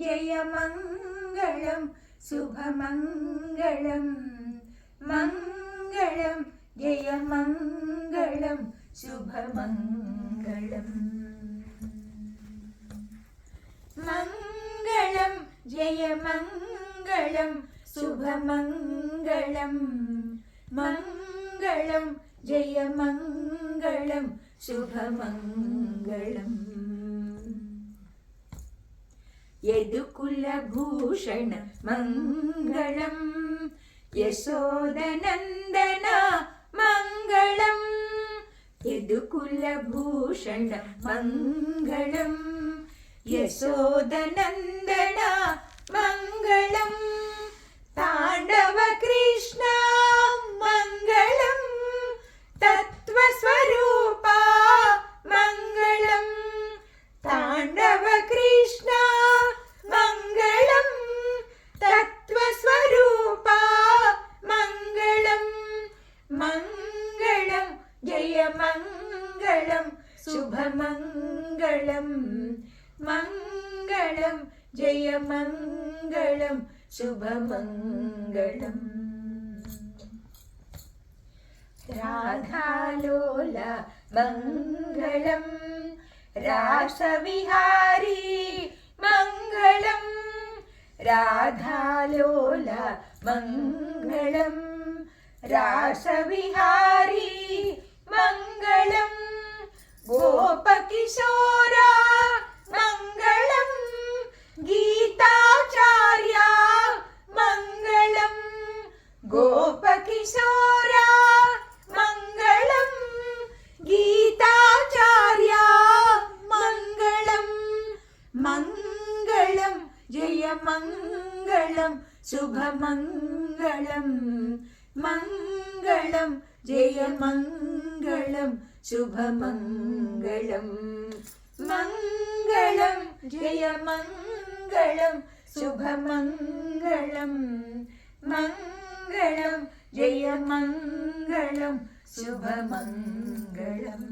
जयमङ्गलं शुभमङ्गलं मङ्गलं जयमङ्गलं शुभमङ्गलं मङ्गलं जयमङ्गलं शुभमङ्गलं मङ्गलं जयमङ्गलं शुभमङ्गलम् यदुकुलभूषण मङ्गलं यशोदनन्दन मङ्गलं यदुकुलभूषण मङ्गलं यशोदनन्दन मङ्गलं ताण्डव कृष्ण मङ्गलं तत्त्वस्वरूपा मङ्गलं ताण्डव कृष्ण मङ्गलं तत्त्वस्वरूपा मङ्गलं मङ्गलं जयमङ्गलं शुभमङ्गलं मङ्गलं जयमङ्गलं शुभमङ्गलम् राधालोल मङ्गलं रासविहारी मङ्गलं राधालोल मङ्गलं रासविहारी मङ्गलं गोपकिशोरा मङ्गलं गीताचार्या मङ्गलं गोपकिशोरा मङ्गलं गीताचार्या मङ्गलं मङ्गलं जयमङ्गलं शुभमङ्गलं मङ्गलं जयमङ्गलं शुभमङ्गलं मङ्गलं जयमङ्गलं शुभमङ्गलं मङ्गलं जयमङ्गलं शुभमङ्गलम्